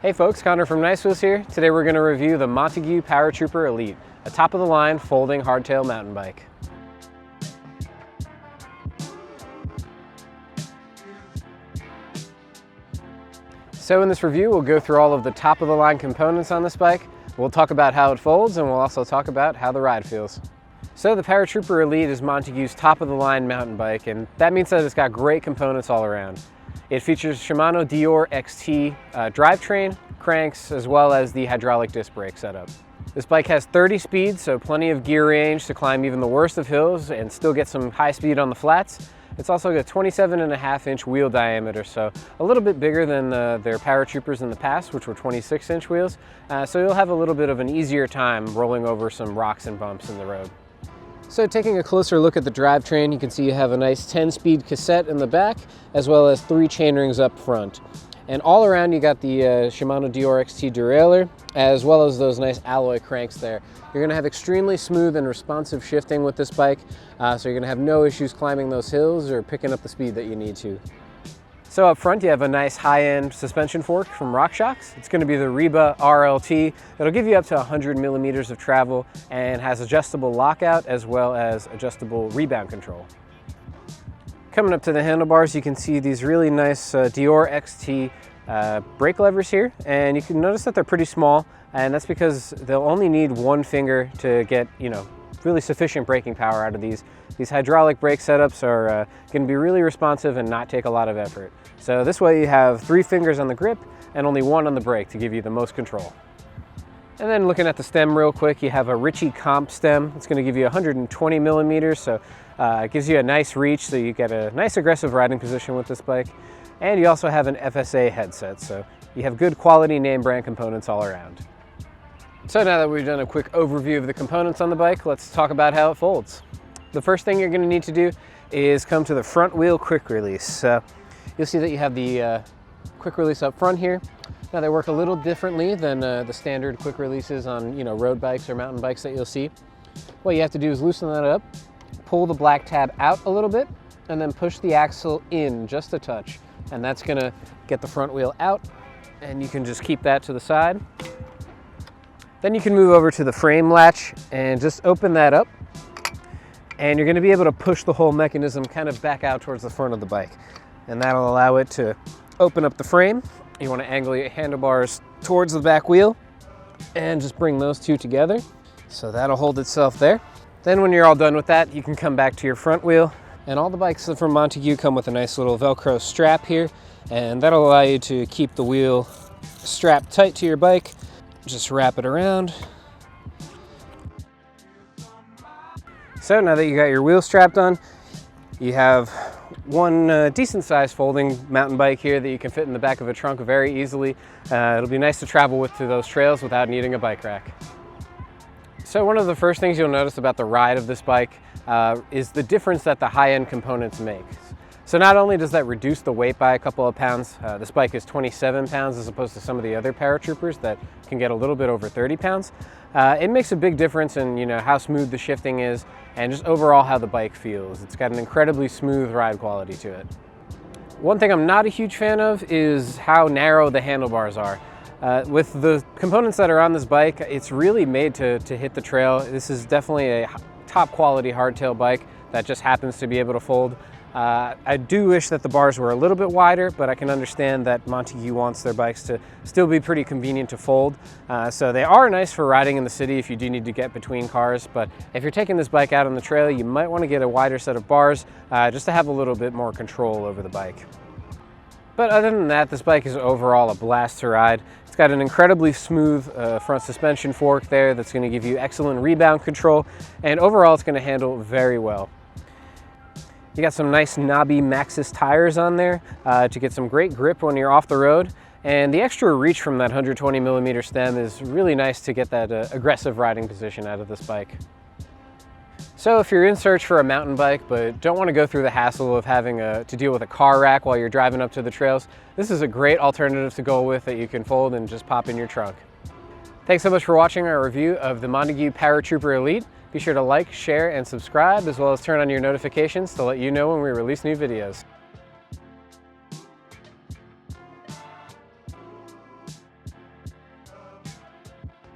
Hey folks, Connor from Nice Wheels here. Today we're going to review the Montague Paratrooper Elite, a top-of-the-line folding hardtail mountain bike. So in this review, we'll go through all of the top-of-the-line components on this bike. We'll talk about how it folds, and we'll also talk about how the ride feels. So the Paratrooper Elite is Montague's top-of-the-line mountain bike, and that means that it's got great components all around. It features Shimano Dior XT drivetrain, cranks, as well as the hydraulic disc brake setup. This bike has 30 speeds, so plenty of gear range to climb even the worst of hills and still get some high speed on the flats. It's also got a 27.5-inch wheel diameter, so a little bit bigger than their Paratroopers in the past, which were 26-inch wheels. So you'll have a little bit of an easier time rolling over some rocks and bumps in the road. So taking a closer look at the drivetrain, you can see you have a nice 10-speed cassette in the back, as well as 3 chainrings up front. And all around you got the Shimano Dior XT derailleur, as well as those nice alloy cranks there. You're gonna have extremely smooth and responsive shifting with this bike, so you're gonna have no issues climbing those hills or picking up the speed that you need to. So up front you have a nice high-end suspension fork from RockShox. It's going to be the Reba RLT. It'll give you up to 100 millimeters of travel and has adjustable lockout as well as adjustable rebound control. Coming up to the handlebars, you can see these really nice Dior XT brake levers here, and you can notice that they're pretty small, and that's because they'll only need one finger to get, really sufficient braking power out of these. These hydraulic brake setups are going to be really responsive and not take a lot of effort. So this way you have 3 fingers on the grip and only 1 on the brake to give you the most control. And then looking at the stem real quick, you have a Ritchie comp stem. It's going to give you 120 millimeters, so it gives you a nice reach, so you get a nice aggressive riding position with this bike. And you also have an FSA headset, so you have good quality name brand components all around. So now that we've done a quick overview of the components on the bike, let's talk about how it folds. The first thing you're going to need to do is come to the front wheel quick release. You'll see that you have the quick release up front here. Now they work a little differently than the standard quick releases on road bikes or mountain bikes that you'll see. What you have to do is loosen that up, pull the black tab out a little bit, and then push the axle in just a touch. And that's going to get the front wheel out, and you can just keep that to the side. Then you can move over to the frame latch and just open that up. And you're going to be able to push the whole mechanism kind of back out towards the front of the bike. And that'll allow it to open up the frame. You want to angle your handlebars towards the back wheel and just bring those two together. So that'll hold itself there. Then when you're all done with that, you can come back to your front wheel. And all the bikes from Montague come with a nice little Velcro strap here. And that'll allow you to keep the wheel strapped tight to your bike. Just wrap it around. So now that you got your wheel strapped on, you have one decent sized folding mountain bike here that you can fit in the back of a trunk very easily. It'll be nice to travel with through those trails without needing a bike rack. So one of the first things you'll notice about the ride of this bike is the difference that the high-end components make. So not only does that reduce the weight by a couple of pounds, this bike is 27 pounds as opposed to some of the other Paratroopers that can get a little bit over 30 pounds. It makes a big difference in how smooth the shifting is and just overall how the bike feels. It's got an incredibly smooth ride quality to it. One thing I'm not a huge fan of is how narrow the handlebars are. With the components that are on this bike, it's really made to hit the trail. This is definitely a top quality hardtail bike that just happens to be able to fold. I do wish that the bars were a little bit wider, but I can understand that Montague wants their bikes to still be pretty convenient to fold. So they are nice for riding in the city if you do need to get between cars, but if you're taking this bike out on the trail, you might want to get a wider set of bars just to have a little bit more control over the bike. But other than that, this bike is overall a blast to ride. It's got an incredibly smooth front suspension fork there that's going to give you excellent rebound control, and overall it's going to handle very well. You got some nice knobby Maxxis tires on there to get some great grip when you're off the road, and the extra reach from that 120 millimeter stem is really nice to get that aggressive riding position out of this bike. So if you're in search for a mountain bike but don't want to go through the hassle of having to deal with a car rack while you're driving up to the trails, this is a great alternative to go with that you can fold and just pop in your trunk. Thanks so much for watching our review of the Montague Paratrooper Elite. Be sure to like, share, and subscribe, as well as turn on your notifications to let you know when we release new videos.